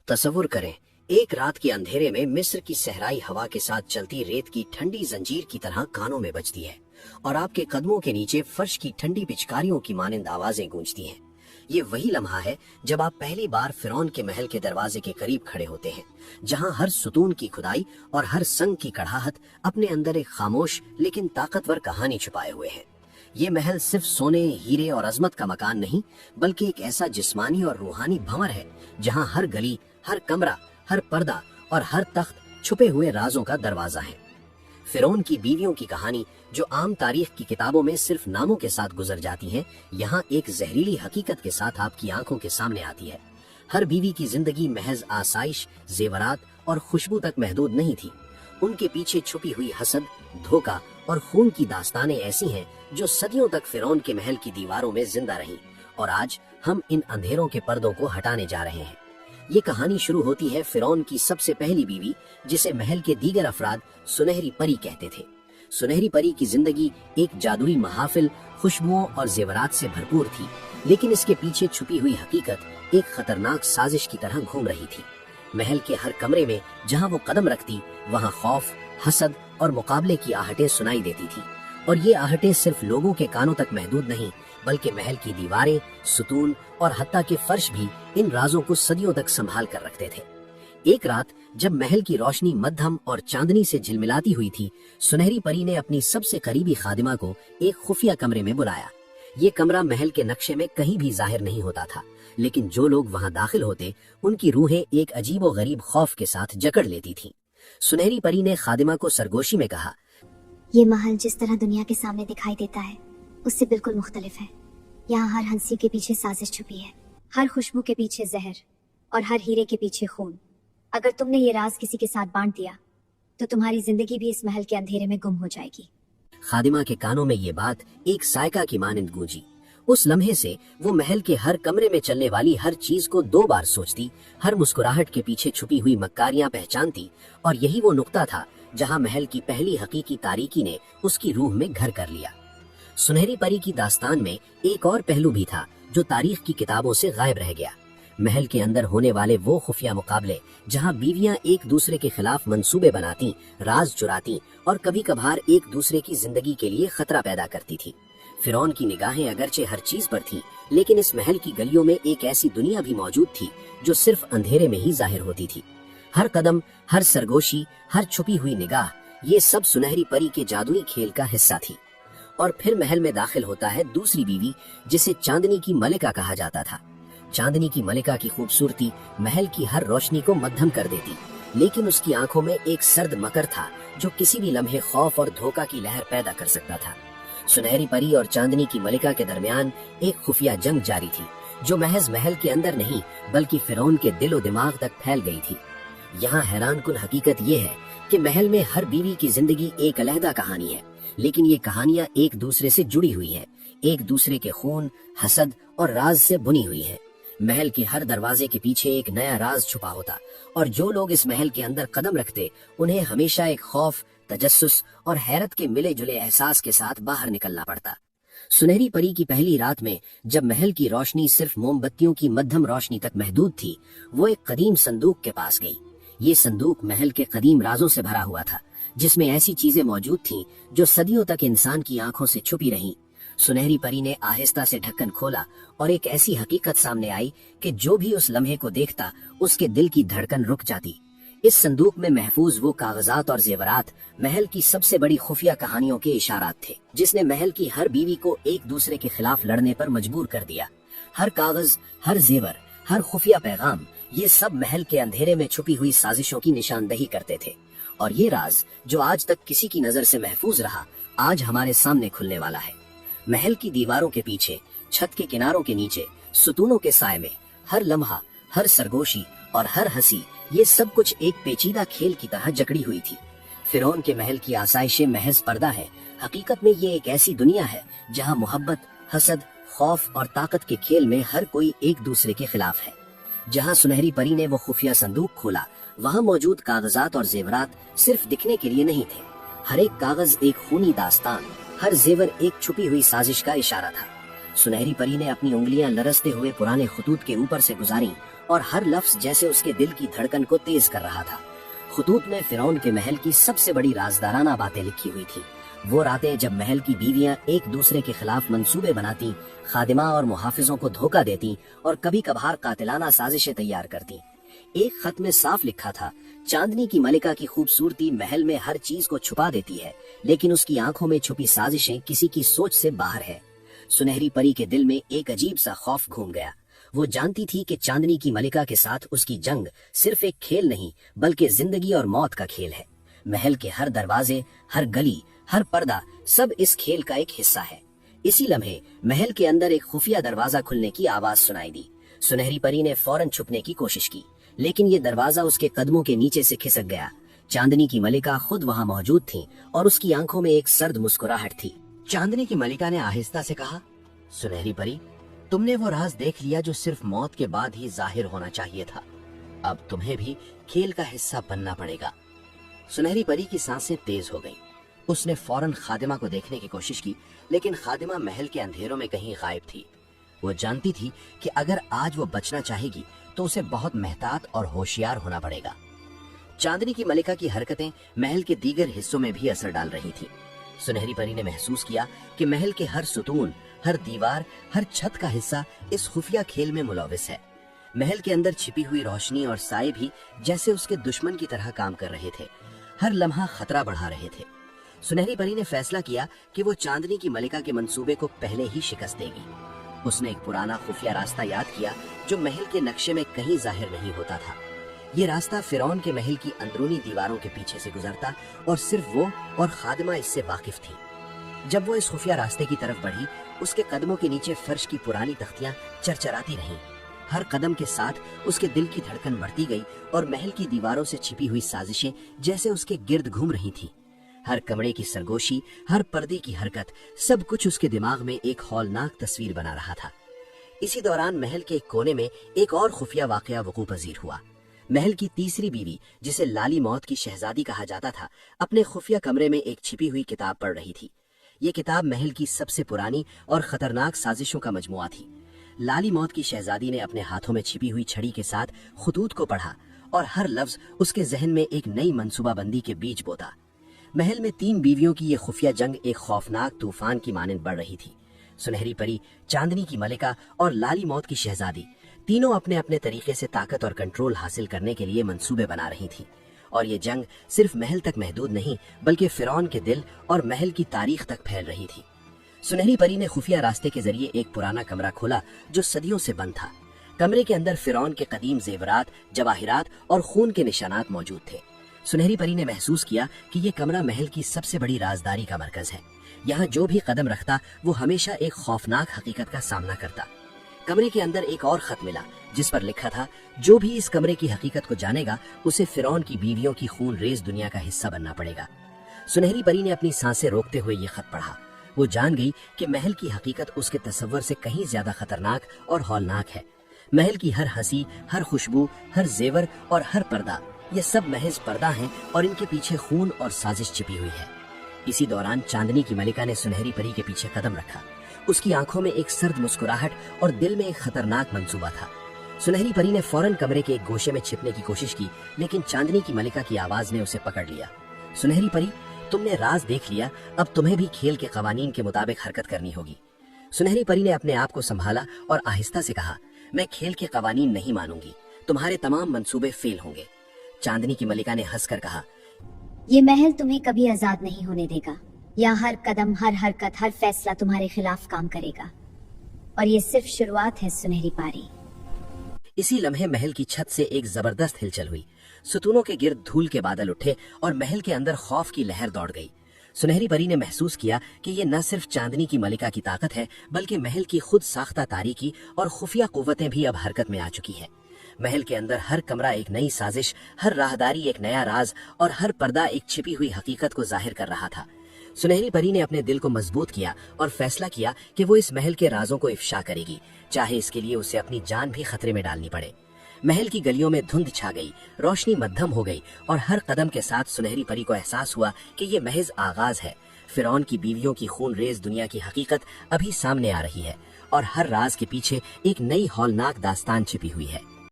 तसव्वुर करें, एक रात के अंधेरे में मिस्र की सहराई हवा के साथ चलती रेत की ठंडी जंजीर की तरह कानों में बजती है और आपके कदमों के नीचे फर्श की ठंडी पिचकारियों की मानिंद आवाजें गूंजती हैं। ये वही लम्हा है जब आप पहली बार फिरौन के महल के दरवाजे के करीब खड़े होते हैं, जहां हर सुतून की खुदाई और हर संग की कड़ाहट अपने अंदर एक खामोश लेकिन ताकतवर कहानी छुपाए हुए है। ये महल सिर्फ सोने, हीरे और अजमत का मकान नहीं, बल्कि एक ऐसा जिस्मानी और रूहानी भंवर है जहां हर गली, हर कमरा, हर पर्दा और हर तख्त छुपे हुए राजों का दरवाजा है। फिरौन की बीवियों की कहानी, जो आम तारीख की किताबों में सिर्फ नामों के साथ गुजर जाती है, यहाँ एक जहरीली हकीकत के साथ आपकी आंखों के सामने आती है। हर बीवी की जिंदगी महज आसाइश, जेवरात और खुशबू तक महदूद नहीं थी। उनके पीछे छुपी हुई हसद, धोखा और खून की दास्तानें ऐसी हैं जो सदियों तक फिरौन के महल की दीवारों में जिंदा रहीं, और आज हम इन अंधेरों के पर्दों को हटाने जा रहे हैं। ये कहानी शुरू होती है फिरौन की सबसे पहली बीवी, जिसे महल के दीगर अफराद सुनहरी परी कहते थे। सुनहरी परी की जिंदगी एक जादुई महाफिल, खुशबुओं और जेवरात से भरपूर थी, लेकिन इसके पीछे छुपी हुई हकीकत एक खतरनाक साजिश की तरह घूम रही थी। महल के हर कमरे में जहां वो कदम रखती, वहां खौफ, हसद और मुकाबले की आहटें सुनाई देती थी, और ये आहटें सिर्फ लोगों के कानों तक महदूद नहीं, बल्कि महल की दीवारें, सुतून और हत्ता के फर्श भी इन राजों को सदियों तक संभाल कर रखते थे। एक रात जब महल की रोशनी मध्यम और चांदनी से झिलमिलाती हुई थी, सुनहरी परी ने अपनी सबसे करीबी खादिमा को एक खुफिया कमरे में बुलाया। ये कमरा महल के नक्शे में कहीं भी जाहिर नहीं होता था, लेकिन जो लोग वहां दाखिल होते, उनकी रूहें एक अजीबो गरीब खौफ के साथ जकड़ लेती थीं। सुनहरी परी ने खादिमा को सरगोशी में कहा, ये महल जिस तरह दुनिया के सामने दिखाई देता है, उससे बिल्कुल मुख्तलिफ है। यहाँ हर हंसी के पीछे साजिश छुपी है, हर खुशबू के पीछे जहर और हर हीरे के पीछे खून। अगर तुमने ये राज किसी के साथ बांट दिया, तो तुम्हारी जिंदगी भी इस महल के अंधेरे में गुम हो जाएगी। खादिमा के कानों में ये बात एक सायका की मानिंद गूंजी। उस लम्हे से वो महल के हर कमरे में चलने वाली हर चीज को 2 बार सोचती, हर मुस्कुराहट के पीछे छुपी हुई मक्कारियां पहचानती, और यही वो नुक्ता था जहां महल की पहली हकीकी तारीकी ने उसकी रूह में घर कर लिया। सुनहरी परी की दास्तान में एक और पहलू भी था जो तारीख की किताबों से गायब रह गया। महल के अंदर होने वाले वो खुफिया मुकाबले, जहां बीवियां एक दूसरे के खिलाफ मंसूबे बनाती, राज चुराती और कभी कभार एक दूसरे की जिंदगी के लिए खतरा पैदा करती थी। फिरौन की निगाहें अगरचे हर चीज पर थी, लेकिन इस महल की गलियों में एक ऐसी दुनिया भी मौजूद थी जो सिर्फ अंधेरे में ही जाहिर होती थी। हर कदम, हर सरगोशी, हर छुपी हुई निगाह, ये सब सुनहरी परी के जादुई खेल का हिस्सा थी। और फिर महल में दाखिल होता है दूसरी बीवी, जिसे चांदनी की मलिका कहा जाता था। चांदनी की मलिका की खूबसूरती महल की हर रोशनी को मद्धम कर देती, लेकिन उसकी आंखों में एक सर्द मकर था जो किसी भी लम्हे खौफ और धोखा की लहर पैदा कर सकता था। सुनहरी परी और चांदनी की मलिका के दरमियान एक खुफिया जंग जारी थी, जो महज महल के अंदर नहीं, बल्कि फिरौन के दिलो दिमाग तक फैल गई थी। यहाँ हैरानकुन हकीकत ये है कि महल में हर बीवी की जिंदगी एक अलहदा कहानी है, लेकिन ये कहानियां एक दूसरे से जुड़ी हुई हैं, एक दूसरे के खून, हसद और राज से बुनी हुई हैं। महल के हर दरवाजे के पीछे एक नया राज छुपा होता, और जो लोग इस महल के अंदर कदम रखते, उन्हें हमेशा एक खौफ, तजस्सुस और हैरत के मिले जुले एहसास के साथ बाहर निकलना पड़ता। सुनहरी परी की पहली रात में जब महल की रोशनी सिर्फ मोमबत्तियों की मध्यम रोशनी तक महदूद थी, वो एक कदीम संदूक के पास गई। ये संदूक महल के कदीम राजों से भरा हुआ था, जिसमें ऐसी चीजें मौजूद थीं जो सदियों तक इंसान की आंखों से छुपी रहीं। सुनहरी परी ने आहिस्ता से ढक्कन खोला और एक ऐसी हकीकत सामने आई कि जो भी उस लम्हे को देखता, उसके दिल की धड़कन रुक जाती। इस संदूक में महफूज वो कागजात और जेवरात महल की सबसे बड़ी खुफिया कहानियों के इशारात थे, जिसने महल की हर बीवी को एक दूसरे के खिलाफ लड़ने पर मजबूर कर दिया। हर कागज, हर जेवर, हर खुफिया पैगाम, ये सब महल के अंधेरे में छुपी हुई साजिशों की निशानदही करते थे। और ये राज जो आज तक किसी की नजर से महफूज रहा, आज हमारे सामने खुलने वाला है। महल की दीवारों के पीछे, छत के किनारों के नीचे, सुतूनों के साए में हर लम्हा, हर सरगोशी और हर हंसी, ये सब कुछ एक पेचीदा खेल की तरह जकड़ी हुई थी। फिरौन के महल की आसाइशें महज पर्दा है, हकीकत में ये एक ऐसी दुनिया है जहाँ मोहब्बत, हसद, खौफ और ताकत के खेल में हर कोई एक दूसरे के खिलाफ है। जहाँ सुनहरी परी ने वो खुफिया संदूक खोला, वहाँ मौजूद कागजात और जेवरात सिर्फ दिखने के लिए नहीं थे। हर एक कागज एक खूनी दास्तान, हर जेवर एक छुपी हुई साजिश का इशारा था। सुनहरी परी ने अपनी उंगलियां लरसते हुए पुराने खतूत के ऊपर से गुजारी और हर लफ्ज जैसे उसके दिल की धड़कन को तेज कर रहा था। खतूत में फिरौन के महल की सबसे बड़ी राजदाराना बातें लिखी हुई थी। वो रातें जब महल की बीवियां एक दूसरे के खिलाफ मंसूबे बनाती, खादिमा और मुहाफिजों को धोखा देती और कभी कभार कातिलाना साजिशें तैयार करती। एक खत में साफ लिखा था, चांदनी की मलिका की खूबसूरती महल में हर चीज को छुपा देती है, लेकिन उसकी आंखों में छुपी साजिशें किसी की सोच से बाहर है। सुनहरी परी के दिल में एक अजीब सा खौफ घूम गया। वो जानती थी कि चांदनी की मलिका के साथ उसकी जंग सिर्फ एक खेल नहीं, बल्कि जिंदगी और मौत का खेल है। महल के हर दरवाजे, हर गली, हर पर्दा, सब इस खेल का एक हिस्सा है। इसी लम्हे महल के अंदर एक खुफिया दरवाजा खुलने की आवाज सुनाई दी। सुनहरी परी ने फौरन छुपने की कोशिश की, लेकिन ये दरवाजा उसके कदमों के नीचे से खिसक गया। चांदनी की मलिका खुद वहाँ मौजूद थी और उसकी आंखों में एक सर्द मुस्कुराहट थी। चांदनी की मलिका ने आहिस्ता से कहा, सुनहरी परी, तुमने वो राज देख लिया जो सिर्फ मौत के बाद ही जाहिर होना चाहिए था। अब तुम्हें भी खेल का हिस्सा बनना पड़ेगा। सुनहरी परी की सांसें तेज हो गईं। उसने फौरन खादिमा को देखने की कोशिश की, लेकिन खादिमा महल के अंधेरों में कहीं गायब थी। वो जानती थी कि अगर आज वो बचना चाहेगी तो उसे बहुत मेहतात और होशियार होना पड़ेगा। चांदनी की मलिका की हरकतें महल के दीगर हिस्सों में भी असर डाल रही थी। सुनहरी परी ने महसूस किया कि महल के हर सुतून, हर दीवार, हर छत का हिस्सा इस खुफिया खेल में मुलविस है। महल के अंदर छिपी हुई रोशनी और साए भी जैसे उसके दुश्मन की तरह काम कर रहे थे, हर लम्हा खतरा बढ़ा रहे थे। सुनहरी परी ने फैसला किया कि वो चांदनी की मलिका के मंसूबे को पहले ही शिकस्त देगी। उसने एक पुराना खुफिया रास्ता याद किया जो महल के नक्शे में कहीं जाहिर नहीं होता था। ये रास्ता फिरौन के महल की अंदरूनी दीवारों के पीछे से गुजरता और सिर्फ वो और खादिमा इससे वाकिफ थी। जब वो इस खुफिया रास्ते की तरफ बढ़ी, उसके कदमों के नीचे फर्श की पुरानी तख्तियां चरचराती रहीं। हर कदम के साथ उसके दिल की धड़कन बढ़ती गई और महल की दीवारों से छिपी हुई साजिशें जैसे उसके गिर्द घूम रही थीं। हर कमरे की सरगोशी, हर पर्दे की हरकत, सब कुछ उसके दिमाग में एक हौलनाक तस्वीर बना रहा था। इसी दौरान महल के एक कोने में एक और खुफिया वाकया वकूअ पजीर हुआ। महल की तीसरी बीवी, जिसे लाली मौत की शहजादी कहा जाता था, अपने खुफिया कमरे में एक छिपी हुई किताब पढ़ रही थी। ये किताब महल की सबसे पुरानी और खतरनाक साजिशों का मजमुआ थी। लाली मौत की शहजादी ने अपने हाथों में छिपी हुई छड़ी के साथ खतूत को पढ़ा और हर लफ्ज उसके जहन में एक नई मंसूबाबंदी के बीज बोता। महल में 3 बीवियों की ये खुफिया जंग एक खौफनाक तूफान की मानंद बढ़ रही थी। सुनहरी परी, चांदनी की मलिका और लाली मौत की शहजादी तीनों अपने अपने तरीके से ताकत और कंट्रोल हासिल करने के लिए मंसूबे बना रही थी। और ये जंग सिर्फ महल तक महदूद नहीं, बल्कि फिरौन के दिल और महल की तारीख तक फैल रही थी। सुनहरी परी ने खुफिया रास्ते के जरिए एक पुराना कमरा खोला जो सदियों से बंद था। कमरे के अंदर फिरौन के कदीम जेवरात, जवाहिरात और खून के निशानात मौजूद थे। सुनहरी परी ने महसूस किया कि ये कमरा महल की सबसे बड़ी राजदारी का मरकज है। यहाँ जो भी कदम रखता वो हमेशा एक खौफनाक हकीकत का सामना करता। कमरे के अंदर एक और खत मिला जिस पर लिखा था, जो भी इस कमरे की हकीकत को जानेगा उसे फिरौन की बीवियों की खून रेज दुनिया का हिस्सा बनना पड़ेगा। सुनहरी परी ने अपनी सांसें रोकते हुए ये खत पढ़ा। वो जान गई कि महल की हकीकत उसके तसव्वुर से कहीं ज्यादा खतरनाक और हौलनाक है। महल की हर हंसी, हर खुशबू, हर जेवर और हर पर्दा, ये सब महज पर्दा हैं और इनके पीछे खून और साजिश छिपी हुई है। इसी दौरान चांदनी की मलिका ने सुनहरी परी के पीछे कदम रखा। उसकी आंखों में एक सर्द मुस्कुराहट और दिल में एक खतरनाक मंसूबा था। सुनहरी परी ने फौरन कमरे के एक गोशे में छिपने की कोशिश की, लेकिन चांदनी की मलिका की आवाज ने उसे पकड़ लिया। सुनहरी परी, तुमने राज देख लिया, अब तुम्हें भी खेल के कवानीन के मुताबिक हरकत करनी होगी। सुनहरी परी ने अपने आप को संभाला और आहिस्ता से कहा, मैं खेल के कवानीन नहीं मानूंगी, तुम्हारे तमाम मंसूबे फेल होंगे। चांदनी की मलिका ने हंसकर कहा, ये महल तुम्हें कभी आजाद नहीं होने देगा। यहाँ हर कदम, हर हरकत, हर फैसला तुम्हारे खिलाफ काम करेगा और ये सिर्फ शुरुआत है सुनहरी परी। इसी लम्हे महल की छत से एक जबरदस्त हिलचल हुई। सुतूनों के गिर्द धूल के बादल उठे और महल के अंदर खौफ की लहर दौड़ गई। सुनहरी परी ने महसूस किया कि ये न सिर्फ चांदनी की मलिका की ताकत है, बल्कि महल की खुद साख्ता तारीकी और खुफिया कुव्वतें भी अब हरकत में आ चुकी है। महल के अंदर हर कमरा एक नई साजिश, हर राहदारी एक नया राज और हर पर्दा एक छिपी हुई हकीकत को जाहिर कर रहा था। सुनहरी परी ने अपने दिल को मजबूत किया और फैसला किया कि वो इस महल के राजों को इफ्शा करेगी, चाहे इसके लिए उसे अपनी जान भी खतरे में डालनी पड़े। महल की गलियों में धुंध छा गई, रोशनी मध्यम हो गई और हर कदम के साथ सुनहरी परी को एहसास हुआ कि ये महज आगाज है। फिरौन की बीवियों की खून रेज दुनिया की हकीकत अभी सामने आ रही है और हर राज के पीछे एक नई हौलनाक दास्तान छिपी हुई है।